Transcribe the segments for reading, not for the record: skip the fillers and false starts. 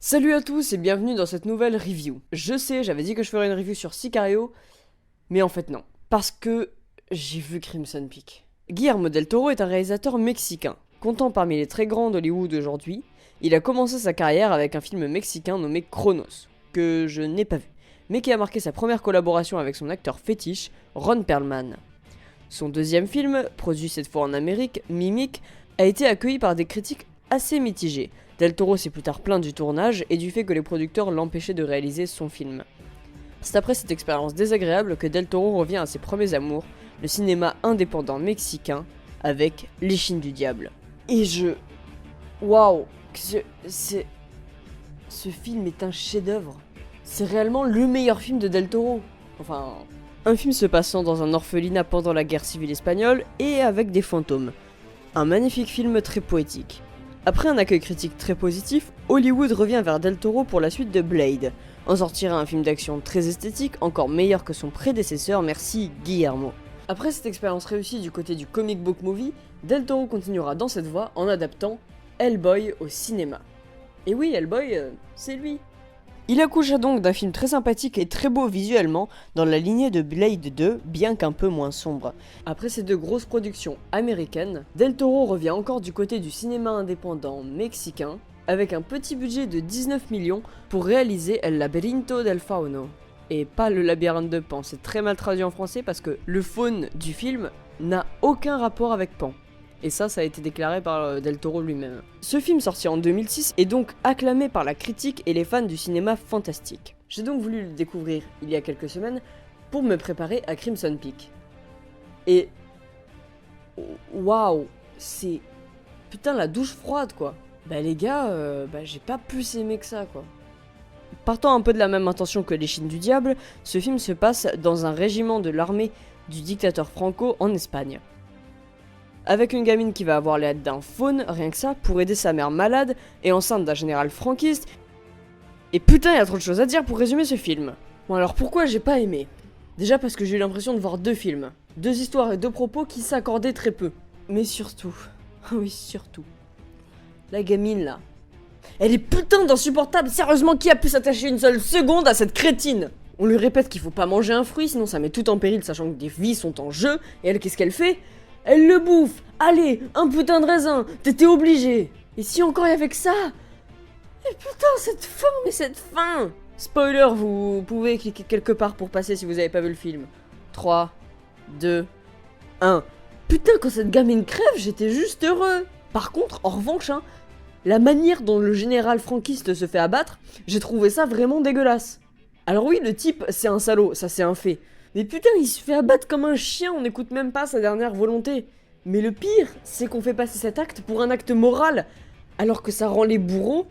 Salut à tous et bienvenue dans cette nouvelle review. Je sais, j'avais dit que je ferais une review sur Sicario, mais en fait non. Parce que j'ai vu Crimson Peak. Guillermo del Toro est un réalisateur mexicain, comptant parmi les très grands d'Hollywood aujourd'hui. Il a commencé sa carrière avec un film mexicain nommé Chronos, que je n'ai pas vu, mais qui a marqué sa première collaboration avec son acteur fétiche, Ron Perlman. Son deuxième film, produit cette fois en Amérique, Mimic, a été accueilli par des critiques assez mitigées. Del Toro s'est plus tard plaint du tournage et du fait que les producteurs l'empêchaient de réaliser son film. C'est après cette expérience désagréable que Del Toro revient à ses premiers amours, le cinéma indépendant mexicain, avec Les Chines du Diable. Et waouh, ce film est un chef-d'œuvre. C'est réellement le meilleur film de Del Toro. Enfin, un film se passant dans un orphelinat pendant la guerre civile espagnole et avec des fantômes. Un magnifique film très poétique. Après un accueil critique très positif, Hollywood revient vers Del Toro pour la suite de Blade. En sortira un film d'action très esthétique, encore meilleur que son prédécesseur, merci Guillermo. Après cette expérience réussie du côté du comic book movie, Del Toro continuera dans cette voie en adaptant Hellboy au cinéma. Et oui, Hellboy, c'est lui. Il accoucha donc d'un film très sympathique et très beau visuellement dans la lignée de Blade 2, bien qu'un peu moins sombre. Après ces deux grosses productions américaines, Del Toro revient encore du côté du cinéma indépendant mexicain, avec un petit budget de 19 millions pour réaliser El Laberinto del Fauno. Et pas le labyrinthe de Pan, c'est très mal traduit en français parce que le faune du film n'a aucun rapport avec Pan. Et ça a été déclaré par Del Toro lui-même. Ce film, sorti en 2006, est donc acclamé par la critique et les fans du cinéma fantastique. J'ai donc voulu le découvrir il y a quelques semaines pour me préparer à Crimson Peak. Et waouh, c'est putain la douche froide quoi. Bah les gars, j'ai pas plus aimé que ça quoi. Partant un peu de la même intention que Les Chines du Diable, ce film se passe dans un régiment de l'armée du dictateur Franco en Espagne. Avec une gamine qui va avoir l'aide d'un faune, rien que ça, pour aider sa mère malade et enceinte d'un général franquiste. Et putain, il y a trop de choses à dire pour résumer ce film. Bon alors pourquoi j'ai pas aimé? Déjà parce que j'ai eu l'impression de voir deux films. Deux histoires et deux propos qui s'accordaient très peu. Mais surtout, oui surtout, la gamine là. Elle est putain d'insupportable, sérieusement qui a pu s'attacher une seule seconde à cette crétine? On lui répète qu'il faut pas manger un fruit sinon ça met tout en péril sachant que des vies sont en jeu. Et elle qu'est-ce qu'elle fait? Elle le bouffe. Allez, un putain de raisin. T'étais obligé. Et si encore il y avait que ça? Et putain, cette fin. Spoiler, vous pouvez cliquer quelque part pour passer si vous avez pas vu le film. 3, 2, 1. Putain, quand cette gamine crève, j'étais juste heureux. Par contre, en revanche, la manière dont le général franquiste se fait abattre, j'ai trouvé ça vraiment dégueulasse. Alors oui, le type, c'est un salaud, ça c'est un fait. Mais putain, il se fait abattre comme un chien, on n'écoute même pas sa dernière volonté. Mais le pire, c'est qu'on fait passer cet acte pour un acte moral, alors que ça rend les bourreaux,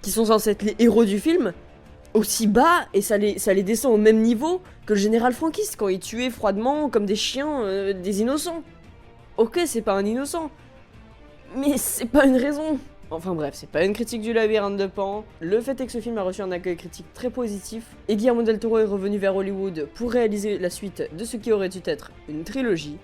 qui sont censés être les héros du film, aussi bas, et ça les descend au même niveau que le général franquiste, quand il tuait froidement, comme des chiens, des innocents. Ok, c'est pas un innocent, mais c'est pas une raison. Enfin bref, c'est pas une critique du labyrinthe de Pan. Le fait est que ce film a reçu un accueil critique très positif, et Guillermo del Toro est revenu vers Hollywood pour réaliser la suite de ce qui aurait dû être une trilogie,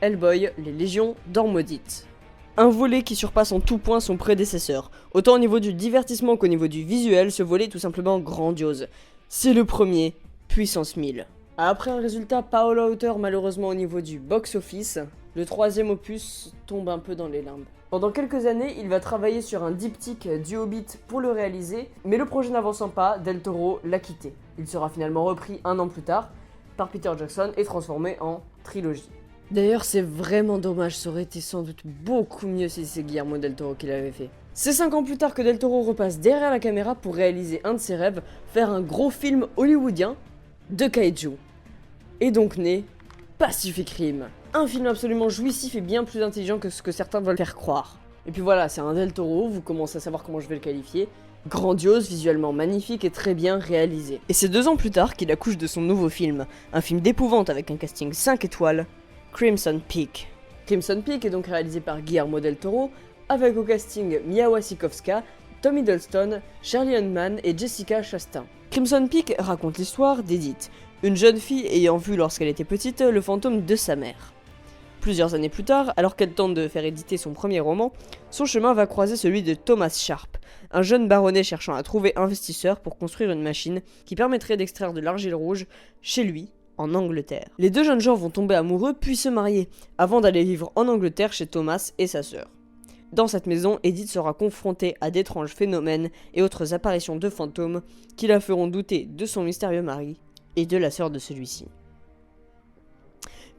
Hellboy, les Légions d'Or Maudite. Un volet qui surpasse en tout point son prédécesseur. Autant au niveau du divertissement qu'au niveau du visuel, ce volet est tout simplement grandiose. C'est le premier, puissance 1000. Après un résultat pas à la hauteur malheureusement au niveau du box-office, le troisième opus tombe un peu dans les limbes. Pendant quelques années, il va travailler sur un diptyque du Hobbit pour le réaliser, mais le projet n'avançant pas, Del Toro l'a quitté. Il sera finalement repris un an plus tard par Peter Jackson et transformé en trilogie. D'ailleurs, c'est vraiment dommage, ça aurait été sans doute beaucoup mieux si c'est Guillermo del Toro qui l'avait fait. C'est 5 ans plus tard que Del Toro repasse derrière la caméra pour réaliser un de ses rêves, faire un gros film hollywoodien de kaiju. Et donc né Pacific Rim. Un film absolument jouissif et bien plus intelligent que ce que certains veulent faire croire. Et puis voilà, c'est un Del Toro, vous commencez à savoir comment je vais le qualifier. Grandiose, visuellement magnifique et très bien réalisé. Et c'est 2 ans plus tard qu'il accouche de son nouveau film, un film d'épouvante avec un casting 5 étoiles, Crimson Peak. Crimson Peak est donc réalisé par Guillermo del Toro, avec au casting Mia Wasikowska, Tom Hiddleston, Shirley Hunman et Jessica Chastain. Crimson Peak raconte l'histoire d'Edith, une jeune fille ayant vu lorsqu'elle était petite le fantôme de sa mère. Plusieurs années plus tard, alors qu'elle tente de faire éditer son premier roman, son chemin va croiser celui de Thomas Sharp, un jeune baronnet cherchant à trouver investisseur pour construire une machine qui permettrait d'extraire de l'argile rouge chez lui, en Angleterre. Les deux jeunes gens vont tomber amoureux puis se marier, avant d'aller vivre en Angleterre chez Thomas et sa sœur. Dans cette maison, Edith sera confrontée à d'étranges phénomènes et autres apparitions de fantômes qui la feront douter de son mystérieux mari et de la sœur de celui-ci.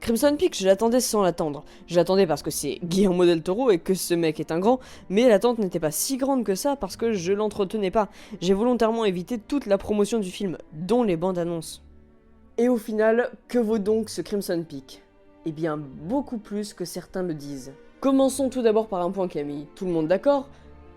Crimson Peak, je l'attendais sans l'attendre. Je l'attendais parce que c'est Guillermo del Toro et que ce mec est un grand, mais l'attente n'était pas si grande que ça parce que je l'entretenais pas. J'ai volontairement évité toute la promotion du film, dont les bandes annonces. Et au final, que vaut donc ce Crimson Peak ? Eh bien, beaucoup plus que certains le disent. Commençons tout d'abord par un point Camille. Tout le monde d'accord ?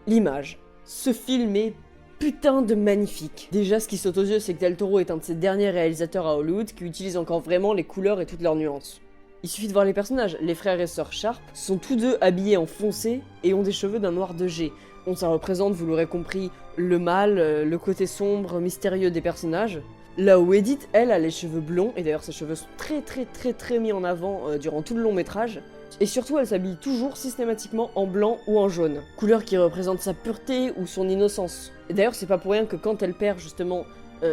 L'image. Ce film est putain de magnifique. Déjà, ce qui saute aux yeux, c'est que Del Toro est un de ces derniers réalisateurs à Hollywood qui utilise encore vraiment les couleurs et toutes leurs nuances. Il suffit de voir les personnages. Les frères et sœurs Sharp sont tous deux habillés en foncé et ont des cheveux d'un noir de jet. Bon, ça représente, vous l'aurez compris, le mal, le côté sombre, mystérieux des personnages. Là où Edith, elle, a les cheveux blonds, et d'ailleurs ses cheveux sont très mis en avant durant tout le long métrage. Et surtout, elle s'habille toujours systématiquement en blanc ou en jaune, couleur qui représente sa pureté ou son innocence. Et d'ailleurs, c'est pas pour rien que quand elle perd justement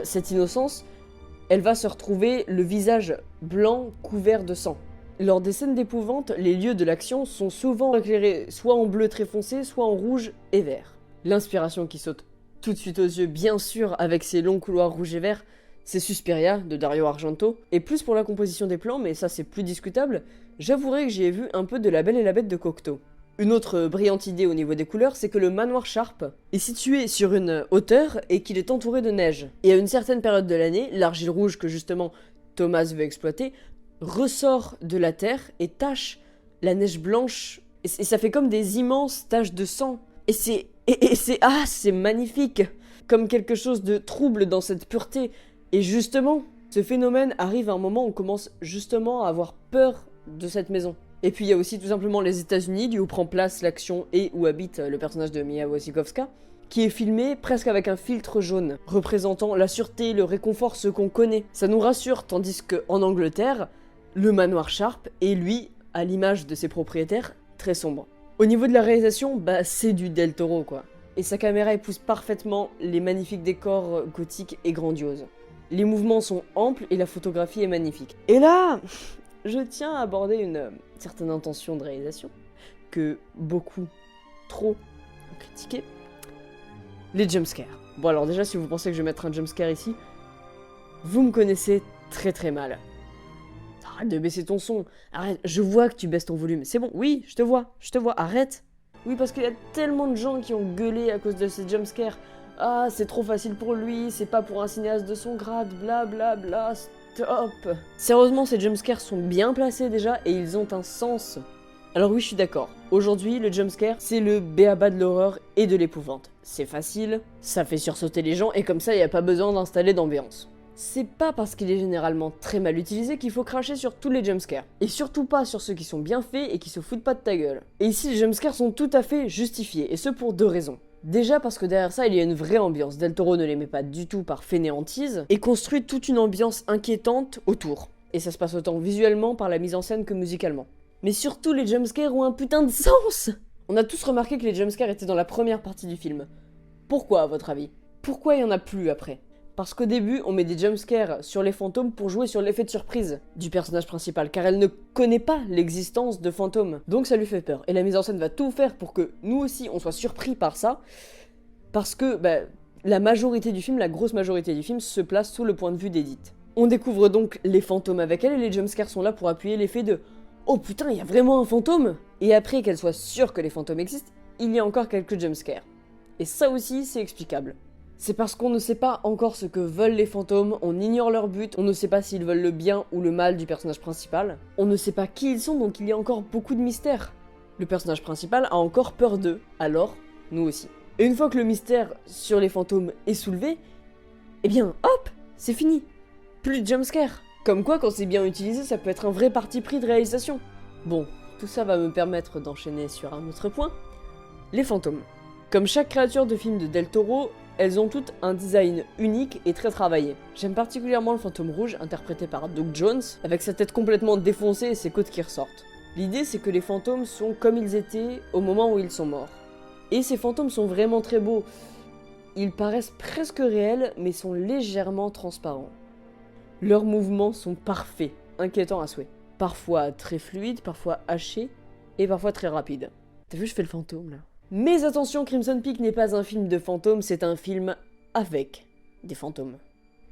cette innocence, elle va se retrouver le visage blanc couvert de sang. Lors des scènes d'épouvante, les lieux de l'action sont souvent éclairés soit en bleu très foncé, soit en rouge et vert. L'inspiration qui saute tout de suite aux yeux, bien sûr, avec ses longs couloirs rouges et verts, c'est Suspiria de Dario Argento. Et plus pour la composition des plans, mais ça c'est plus discutable, j'avouerai que j'y ai vu un peu de La Belle et la Bête de Cocteau. Une autre brillante idée au niveau des couleurs, c'est que le manoir Sharp est situé sur une hauteur et qu'il est entouré de neige. Et à une certaine période de l'année, l'argile rouge que justement Thomas veut exploiter ressort de la terre et tache la neige blanche. Et ça fait comme des immenses taches de sang. Et c'est magnifique, comme quelque chose de trouble dans cette pureté. Et justement, ce phénomène arrive à un moment où on commence justement à avoir peur de cette maison. Et puis il y a aussi tout simplement les États-Unis, où prend place l'action et où habite le personnage de Mia Wasikowska, qui est filmé presque avec un filtre jaune, représentant la sûreté, le réconfort, ce qu'on connaît. Ça nous rassure, tandis qu'en Angleterre, le manoir Sharp est lui, à l'image de ses propriétaires, très sombre. Au niveau de la réalisation, bah c'est du Del Toro quoi. Et sa caméra épouse parfaitement les magnifiques décors gothiques et grandioses. Les mouvements sont amples et la photographie est magnifique. Et là, je tiens à aborder une certaine intention de réalisation que beaucoup, trop, ont critiqué. Les jumpscares. Bon alors déjà, si vous pensez que je vais mettre un jumpscare ici, vous me connaissez très mal. Arrête de baisser ton son, arrête, je vois que tu baisses ton volume. C'est bon, oui, je te vois, arrête. Oui, parce qu'il y a tellement de gens qui ont gueulé à cause de ces jumpscares. Ah, c'est trop facile pour lui, c'est pas pour un cinéaste de son grade, bla, stop. Sérieusement, ces jumpscares sont bien placés déjà et ils ont un sens. Alors oui, je suis d'accord. Aujourd'hui, le jumpscare, c'est le b.a-ba de l'horreur et de l'épouvante. C'est facile, ça fait sursauter les gens et comme ça, il n'y a pas besoin d'installer d'ambiance. C'est pas parce qu'il est généralement très mal utilisé qu'il faut cracher sur tous les jumpscares. Et surtout pas sur ceux qui sont bien faits et qui se foutent pas de ta gueule. Et ici, les jumpscares sont tout à fait justifiés, et ce pour deux raisons. Déjà parce que derrière ça, il y a une vraie ambiance. Del Toro ne les met pas du tout par fainéantise et construit toute une ambiance inquiétante autour. Et ça se passe autant visuellement par la mise en scène que musicalement. Mais surtout, les jumpscares ont un putain de sens. On a tous remarqué que les jumpscares étaient dans la première partie du film. Pourquoi, à votre avis ? Pourquoi il y en a plus après ? Parce qu'au début, on met des jumpscares sur les fantômes pour jouer sur l'effet de surprise du personnage principal, car elle ne connaît pas l'existence de fantômes. Donc ça lui fait peur. Et la mise en scène va tout faire pour que nous aussi, on soit surpris par ça, parce que la majorité du film, la grosse majorité du film, se place sous le point de vue d'Edith. On découvre donc les fantômes avec elle, et les jumpscares sont là pour appuyer l'effet de « Oh putain, il y a vraiment un fantôme !» Et après qu'elle soit sûre que les fantômes existent, il y a encore quelques jumpscares. Et ça aussi, c'est explicable. C'est parce qu'on ne sait pas encore ce que veulent les fantômes, on ignore leur but, on ne sait pas s'ils veulent le bien ou le mal du personnage principal, on ne sait pas qui ils sont, donc il y a encore beaucoup de mystères. Le personnage principal a encore peur d'eux, alors nous aussi. Et une fois que le mystère sur les fantômes est soulevé, eh bien hop, c'est fini. Plus de jumpscare. Comme quoi, quand c'est bien utilisé, ça peut être un vrai parti pris de réalisation. Bon, tout ça va me permettre d'enchaîner sur un autre point. Les fantômes. Comme chaque créature de film de Del Toro, elles ont toutes un design unique et très travaillé. J'aime particulièrement le fantôme rouge, interprété par Doug Jones, avec sa tête complètement défoncée et ses côtes qui ressortent. L'idée c'est que les fantômes sont comme ils étaient au moment où ils sont morts. Et ces fantômes sont vraiment très beaux. Ils paraissent presque réels, mais sont légèrement transparents. Leurs mouvements sont parfaits, inquiétants à souhait. Parfois très fluides, parfois hachés, et parfois très rapides. T'as vu, je fais le fantôme là. Mais attention, Crimson Peak n'est pas un film de fantômes, c'est un film avec des fantômes.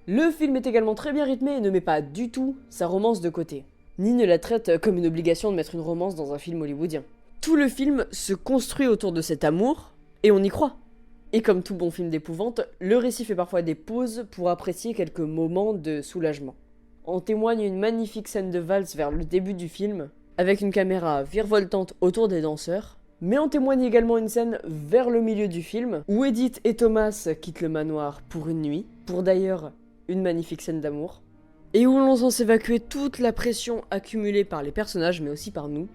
Le film est également très bien rythmé et ne met pas du tout sa romance de côté. Ni ne la traite comme une obligation de mettre une romance dans un film hollywoodien. Tout le film se construit autour de cet amour, et on y croit. Et comme tout bon film d'épouvante, le récit fait parfois des pauses pour apprécier quelques moments de soulagement. En témoigne une magnifique scène de valse vers le début du film, avec une caméra virevoltante autour des danseurs, mais en témoigne également une scène vers le milieu du film, où Edith et Thomas quittent le manoir pour une nuit, pour d'ailleurs une magnifique scène d'amour, et où l'on sent s'évacuer toute la pression accumulée par les personnages, mais aussi par nous,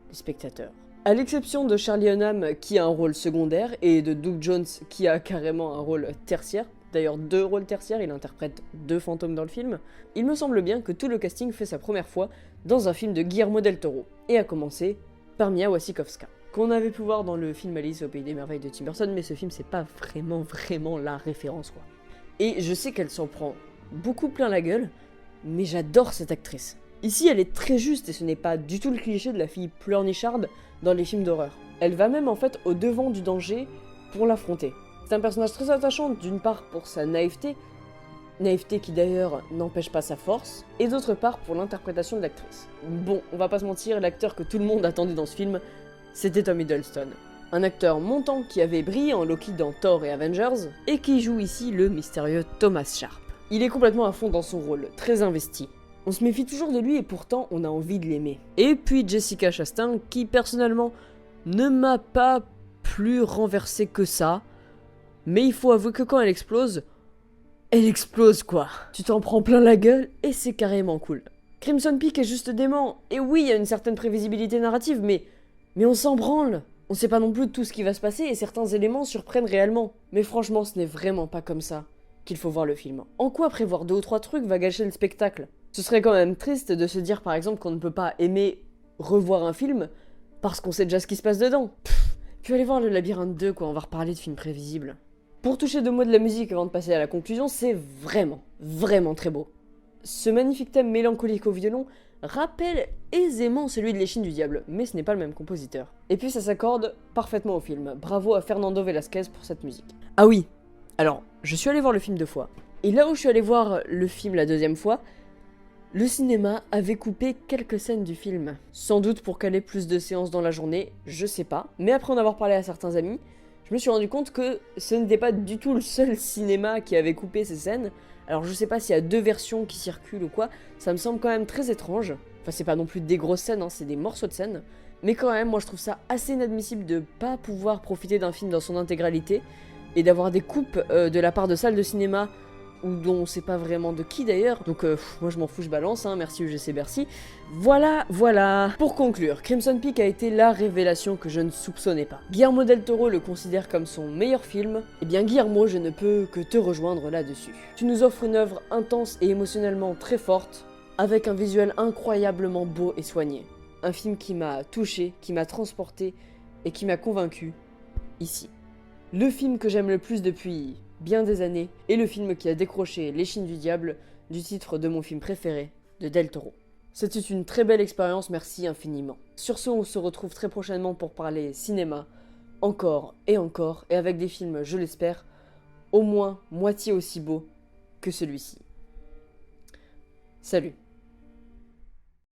les spectateurs. À l'exception de Charlie Hunnam qui a un rôle secondaire et de Doug Jones qui a carrément un rôle tertiaire, d'ailleurs 2 rôles tertiaires, il interprète 2 fantômes dans le film, il me semble bien que tout le casting fait sa première fois dans un film de Guillermo del Toro, et à commencer par Mia Wasikowska, qu'on avait pu voir dans le film Alice au Pays des Merveilles de Tim Burton, mais ce film c'est pas vraiment la référence quoi. Et je sais qu'elle s'en prend beaucoup plein la gueule, mais j'adore cette actrice. Ici, elle est très juste et ce n'est pas du tout le cliché de la fille pleurnicharde dans les films d'horreur. Elle va même en fait au devant du danger pour l'affronter. C'est un personnage très attachant, d'une part pour sa naïveté qui d'ailleurs n'empêche pas sa force, et d'autre part pour l'interprétation de l'actrice. Bon, on va pas se mentir, l'acteur que tout le monde attendait dans ce film, c'était Tom Hiddleston. Un acteur montant qui avait brillé en Loki dans Thor et Avengers, et qui joue ici le mystérieux Thomas Sharp. Il est complètement à fond dans son rôle, très investi. On se méfie toujours de lui et pourtant on a envie de l'aimer. Et puis Jessica Chastain, qui personnellement ne m'a pas plus renversé que ça, mais il faut avouer que quand elle explose quoi. Tu t'en prends plein la gueule et c'est carrément cool. Crimson Peak est juste dément, et oui, il y a une certaine prévisibilité narrative, mais on s'en branle. On sait pas non plus de tout ce qui va se passer et certains éléments surprennent réellement. Mais franchement, ce n'est vraiment pas comme ça qu'il faut voir le film. En quoi prévoir 2 ou 3 trucs va gâcher le spectacle ? Ce serait quand même triste de se dire par exemple qu'on ne peut pas aimer revoir un film parce qu'on sait déjà ce qui se passe dedans. Puis allez voir le Labyrinthe 2 quoi, on va reparler de films prévisibles. Pour toucher 2 mots de la musique avant de passer à la conclusion, c'est vraiment très beau. Ce magnifique thème mélancolique au violon rappelle aisément celui de L'Échine du Diable, mais ce n'est pas le même compositeur. Et puis ça s'accorde parfaitement au film. Bravo à Fernando Velasquez pour cette musique. Ah oui, alors, je suis allé voir le film 2 fois. Et là où je suis allé voir le film la 2e fois, le cinéma avait coupé quelques scènes du film. Sans doute pour caler plus de séances dans la journée, je sais pas. Mais après en avoir parlé à certains amis, je me suis rendu compte que ce n'était pas du tout le seul cinéma qui avait coupé ces scènes. Alors je sais pas s'il y a 2 versions qui circulent ou quoi, ça me semble quand même très étrange. Enfin c'est pas non plus des grosses scènes, hein, c'est des morceaux de scènes. Mais quand même, moi je trouve ça assez inadmissible de pas pouvoir profiter d'un film dans son intégralité et d'avoir des coupes de la part de salles de cinéma ou dont on sait pas vraiment de qui d'ailleurs, donc moi je m'en fous, je balance, hein, merci UGC Bercy. Voilà. Pour conclure, Crimson Peak a été la révélation que je ne soupçonnais pas. Guillermo del Toro le considère comme son meilleur film, et bien Guillermo, je ne peux que te rejoindre là-dessus. Tu nous offres une œuvre intense et émotionnellement très forte, avec un visuel incroyablement beau et soigné. Un film qui m'a touché, qui m'a transporté, et qui m'a convaincu, ici. Le film que j'aime le plus depuis bien des années, et le film qui a décroché L'Échine du Diable du titre de mon film préféré de Del Toro. C'était une très belle expérience, merci infiniment. Sur ce, on se retrouve très prochainement pour parler cinéma, encore, et avec des films, je l'espère, au moins moitié aussi beaux que celui-ci. Salut.